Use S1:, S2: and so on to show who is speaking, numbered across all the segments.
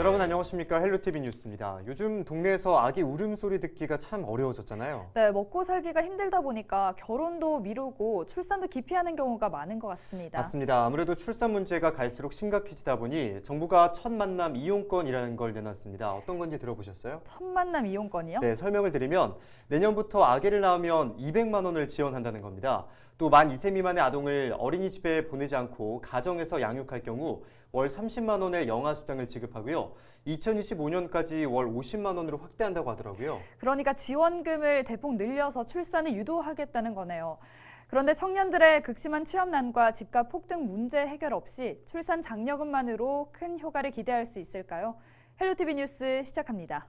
S1: 여러분 안녕하십니까? 헬로티비 뉴스입니다. 요즘 동네에서 아기 울음소리 듣기가 참 어려워졌잖아요.
S2: 네, 먹고 살기가 힘들다 보니까 결혼도 미루고 출산도 기피하는 경우가 많은 것 같습니다.
S1: 맞습니다. 아무래도 출산 문제가 갈수록 심각해지다 보니 정부가 첫 만남 이용권이라는 걸 내놨습니다. 어떤 건지 들어보셨어요?
S2: 첫 만남 이용권이요?
S1: 네, 설명을 드리면 내년부터 아기를 낳으면 200만 원을 지원한다는 겁니다. 또 만 2세 미만의 아동을 어린이집에 보내지 않고 가정에서 양육할 경우 월 30만 원의 영아수당을 지급하고요. 2025년까지 월 50만 원으로 확대한다고 하더라고요.
S2: 그러니까 지원금을 대폭 늘려서 출산을 유도하겠다는 거네요. 그런데 청년들의 극심한 취업난과 집값 폭등 문제 해결 없이 출산 장려금만으로 큰 효과를 기대할 수 있을까요? 헬로티비 뉴스 시작합니다.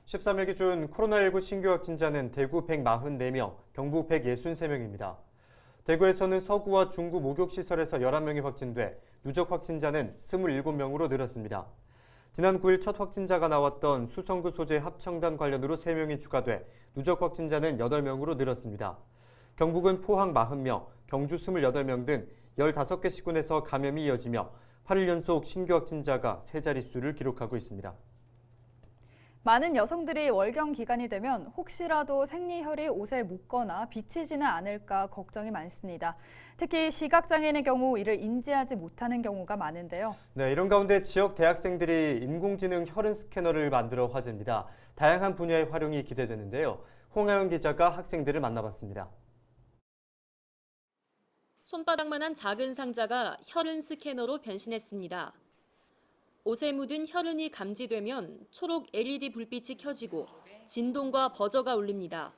S1: 13일 기준 코로나19 신규 확진자는 대구 144명, 경북 163명입니다. 대구에서는 서구와 중구 목욕시설에서 11명이 확진돼 누적 확진자는 27명으로 늘었습니다. 지난 9일 첫 확진자가 나왔던 수성구 소재 합청단 관련으로 3명이 추가돼 누적 확진자는 8명으로 늘었습니다. 경북은 포항 40명, 경주 28명 등 15개 시군에서 감염이 이어지며 8일 연속 신규 확진자가 세 자릿수를 기록하고 있습니다.
S2: 많은 여성들이 월경 기간이 되면 혹시라도 생리혈이 옷에 묻거나 비치지는 않을까 걱정이 많습니다. 특히 시각장애인의 경우 이를 인지하지 못하는 경우가 많은데요.
S1: 네, 이런 가운데 지역 대학생들이 인공지능 혈흔 스캐너를 만들어 화제입니다. 다양한 분야의 활용이 기대되는데요. 홍하영 기자가 학생들을 만나봤습니다.
S3: 손바닥만한 작은 상자가 혈흔 스캐너로 변신했습니다. 옷에 묻은 혈흔이 감지되면 초록 LED 불빛이 켜지고 진동과 버저가 울립니다.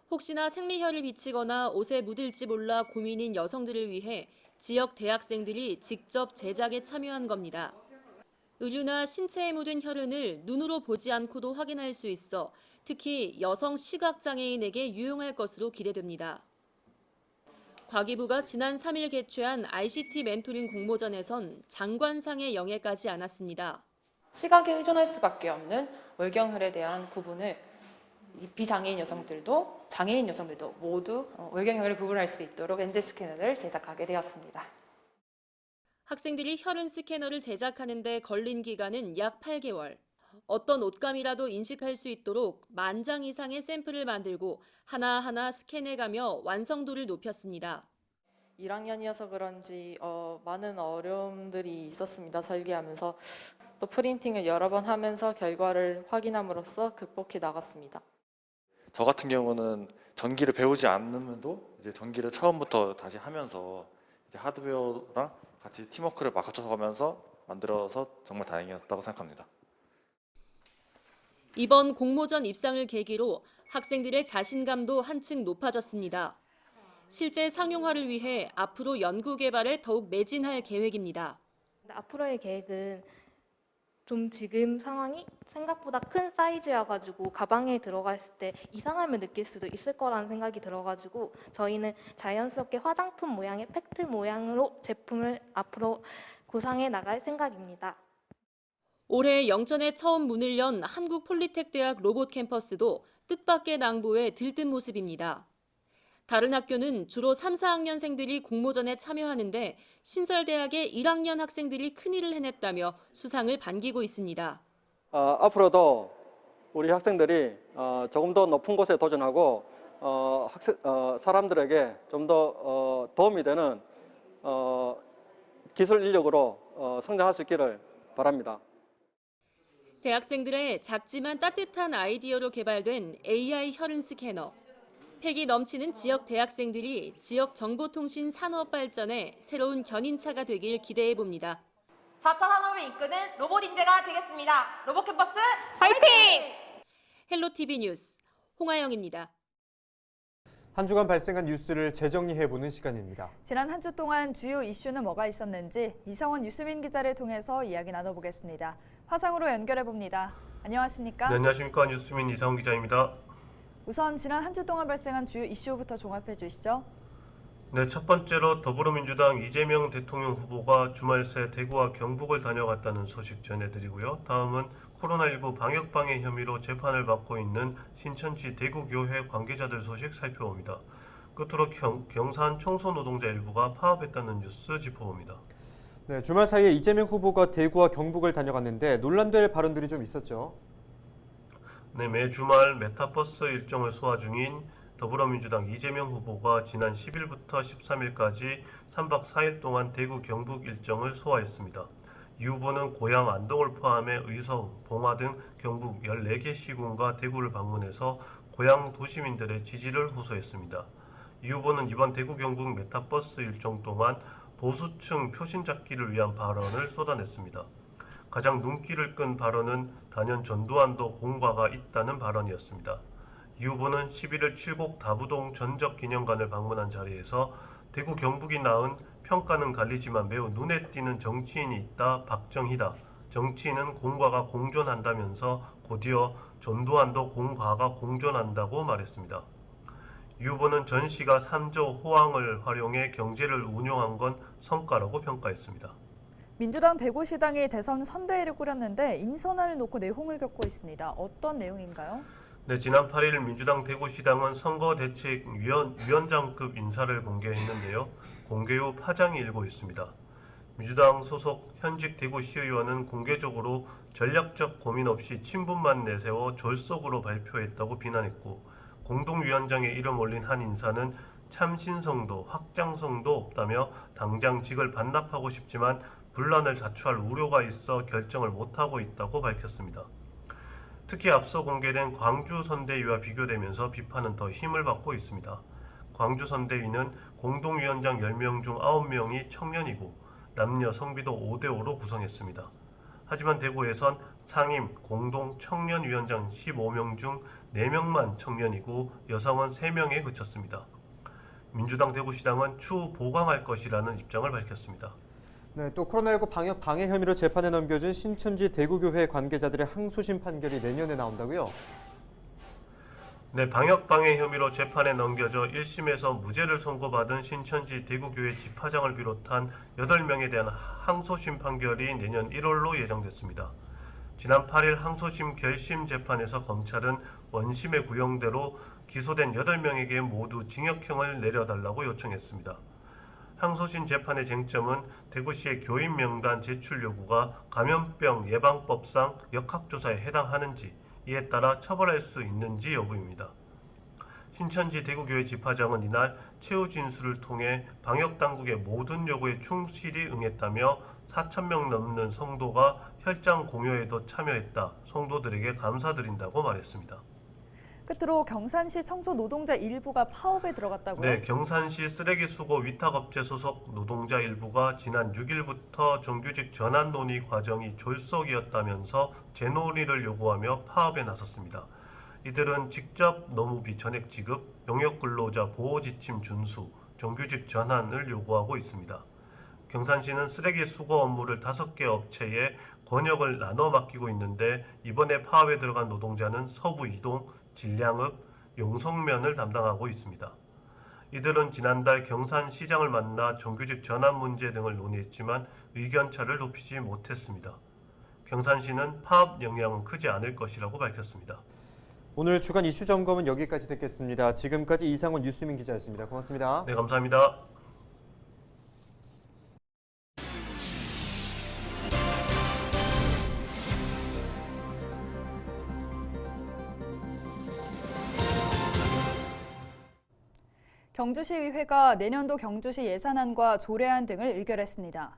S3: 혹시나 생리혈이 비치거나 옷에 묻을지 몰라 고민인 여성들을 위해 지역 대학생들이 직접 제작에 참여한 겁니다. 의류나 신체에 묻은 혈흔을 눈으로 보지 않고도 확인할 수 있어 특히 여성 시각장애인에게 유용할 것으로 기대됩니다. 과기부가 지난 3일 개최한 ICT 멘토링 공모전에선 장관상의 영예까지 안았습니다.
S4: 시각에 의존할 수밖에 없는 월경혈에 대한 구분을 비장애인 여성들도 장애인 여성들도 모두 월경혈을 구분할 수 있도록 엔젤 스캐너를 제작하게 되었습니다.
S3: 학생들이 혈흔 스캐너를 제작하는 데 걸린 기간은 약 8개월. 어떤 옷감이라도 인식할 수 있도록 10,000장 이상의 샘플을 만들고 하나하나 스캔해가며 완성도를 높였습니다.
S5: 1학년이어서 그런지 많은 어려움들이 있었습니다. 설계하면서 또 프린팅을 여러 번 하면서 결과를 확인함으로써 극복해 나갔습니다.
S6: 저 같은 경우는 전기를 배우지 않으면도 이제 전기를 처음부터 다시 하면서 이제 하드웨어랑 같이 팀워크를 맞춰가면서 만들어서 정말 다행이었다고 생각합니다.
S3: 이번 공모전 입상을 계기로 학생들의 자신감도 한층 높아졌습니다. 실제 상용화를 위해 앞으로 연구 개발에 더욱 매진할 계획입니다.
S7: 앞으로의 계획은 좀 지금 상황이 생각보다 큰 사이즈여가지고 가방에 들어갔을 때 이상함을 느낄 수도 있을 거라는 생각이 들어가지고 저희는 자연스럽게 화장품 모양의 팩트 모양으로 제품을 앞으로 구상해 나갈 생각입니다.
S3: 올해 영천에 처음 문을 연 한국폴리텍대학 로봇 캠퍼스도 뜻밖의 낭보에 들뜬 모습입니다. 다른 학교는 주로 3, 4학년생들이 공모전에 참여하는데 신설대학의 1학년 학생들이 큰일을 해냈다며 수상을 반기고 있습니다.
S8: 앞으로도 우리 학생들이 조금 더 높은 곳에 도전하고 사람들에게 좀 더 도움이 되는 기술 인력으로 성장할 수 있기를 바랍니다.
S3: 대학생들의 작지만 따뜻한 아이디어로 개발된 AI 혈흔 스캐너. 패기 넘치는 지역 대학생들이 지역 정보통신 산업 발전에 새로운 견인차가 되길 기대해 봅니다.
S9: 4차 산업을 이끄는 로봇 인재가 되겠습니다. 로봇 캠퍼스 화이팅!
S3: 헬로티비 뉴스 홍하영입니다.
S1: 한 주간 발생한 뉴스를 재정리해보는 시간입니다.
S2: 지난 한 주 동안 주요 이슈는 뭐가 있었는지 이성원 뉴스민 기자를 통해서 이야기 나눠보겠습니다. 화상으로 연결해봅니다. 안녕하십니까?
S10: 네, 안녕하십니까. 뉴스민 이성원 기자입니다.
S2: 우선 지난 한 주 동안 발생한 주요 이슈부터 종합해 주시죠.
S10: 네, 첫 번째로 더불어민주당 이재명 대통령 후보가 주말 새 대구와 경북을 다녀갔다는 소식 전해드리고요. 다음은 코로나19 방역 방해 혐의로 재판을 받고 있는 신천지 대구교회 관계자들 소식 살펴봅니다. 끝으로 경산 청소노동자 일부가 파업했다는 뉴스 짚어봅니다.
S1: 네, 주말 사이에 이재명 후보가 대구와 경북을 다녀갔는데 논란될 발언들이 좀 있었죠.
S10: 네, 매 주말 메타버스 일정을 소화 중인 더불어민주당 이재명 후보가 지난 10일부터 13일까지 3박 4일 동안 대구 경북 일정을 소화했습니다. 이 후보는 고향 안동을 포함해 의성, 봉화 등 경북 14개 시군과 대구를 방문해서 고향 도시민들의 지지를 호소했습니다. 이 후보는 이번 대구 경북 메타버스 일정 동안 보수층 표심 잡기를 위한 발언을 쏟아냈습니다. 가장 눈길을 끈 발언은 단연 전두환도 공과가 있다는 발언이었습니다. 이 후보는 11일 칠곡 다부동 전적기념관을 방문한 자리에서 대구 경북이 낳은 평가는 갈리지만 매우 눈에 띄는 정치인이 있다 박정희다. 정치인은 공과가 공존한다면서 곧이어 전두환도 공과가 공존한다고 말했습니다. 이 후보는 전시가 3조 호황을 활용해 경제를 운용한 건 성과라고 평가했습니다.
S2: 민주당 대구시당이 대선 선대위를 꾸렸는데 인선안을 놓고 내홍을 겪고 있습니다. 어떤 내용인가요?
S10: 네, 지난 8일 민주당 대구시당은 선거대책위원장급 인사를 공개했는데요. 공개 후 파장이 일고 있습니다. 민주당 소속 현직 대구시의원은 공개적으로 전략적 고민 없이 친분만 내세워 졸속으로 발표했다고 비난했고, 공동위원장에 이름 올린 한 인사는 참신성도 확장성도 없다며 당장 직을 반납하고 싶지만 분란을 자초할 우려가 있어 결정을 못하고 있다고 밝혔습니다. 특히 앞서 공개된 광주 선대위와 비교되면서 비판은 더 힘을 받고 있습니다. 광주 선대위는 공동위원장 10명 중 9명이 청년이고 남녀 성비도 5대5로 구성했습니다. 하지만 대구에선 상임 공동 청년위원장 15명 중 4명만 청년이고 여성은 3명에 그쳤습니다. 민주당 대구시당은 추후 보강할 것이라는 입장을 밝혔습니다.
S1: 네, 또 코로나19 방역 방해 혐의로 재판에 넘겨진 신천지 대구교회 관계자들의 항소심 판결이 내년에 나온다고요?
S10: 네, 방역 방해 혐의로 재판에 넘겨져 1심에서 무죄를 선고받은 신천지 대구교회 집화장을 비롯한 8명에 대한 항소심 판결이 내년 1월로 예정됐습니다. 지난 8일 항소심 결심 재판에서 검찰은 원심의 구형대로 기소된 8명에게 모두 징역형을 내려달라고 요청했습니다. 항소심 재판의 쟁점은 대구시의 교인 명단 제출 요구가 감염병 예방법상 역학조사에 해당하는지, 이에 따라 처벌할 수 있는지 여부입니다. 신천지 대구교회 집화장은 이날 최후 진술을 통해 방역당국의 모든 요구에 충실히 응했다며 4,000명 넘는 성도가 혈장 공여에도 참여했다, 성도들에게 감사드린다고 말했습니다.
S2: 끝으로 경산시 청소 노동자 일부가 파업에 들어갔다고요?
S10: 네, 경산시 쓰레기 수거 위탁업체 소속 노동자 일부가 지난 6일부터 정규직 전환 논의 과정이 졸속이었다면서 재논의를 요구하며 파업에 나섰습니다. 이들은 직접 노무비 전액 지급, 용역근로자 보호지침 준수, 정규직 전환을 요구하고 있습니다. 경산시는 쓰레기 수거 업무를 5개 업체에 권역을 나눠 맡기고 있는데 이번에 파업에 들어간 노동자는 서부 이동, 진량읍, 용성면을 담당하고 있습니다. 이들은 지난달 경산시장을 만나 정규직 전환 문제 등을 논의했지만 의견차를 높이지 못했습니다. 경산시는 파업 영향은 크지 않을 것이라고 밝혔습니다.
S1: 오늘 주간 이슈 점검은 여기까지 듣겠습니다. 지금까지 이상훈 뉴스민 기자였습니다. 고맙습니다.
S10: 네, 감사합니다.
S2: 경주시의회가 내년도 경주시 예산안과 조례안 등을 의결했습니다.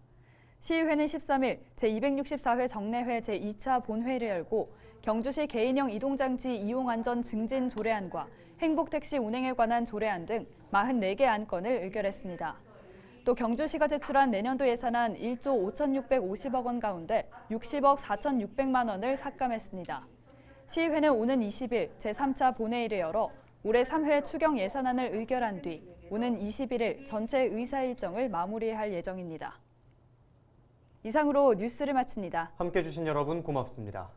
S2: 시의회는 13일 제264회 정례회 제2차 본회의를 열고 경주시 개인형 이동장치 이용안전 증진 조례안과 행복택시 운행에 관한 조례안 등 44개 안건을 의결했습니다. 또 경주시가 제출한 내년도 예산안 1조 5,650억 원 가운데 60억 4,600만 원을 삭감했습니다. 시의회는 오는 20일 제3차 본회의를 열어 올해 3회 추경 예산안을 의결한 뒤 오는 21일 전체 의사 일정을 마무리할 예정입니다. 이상으로 뉴스를 마칩니다.
S1: 함께해 주신 여러분 고맙습니다.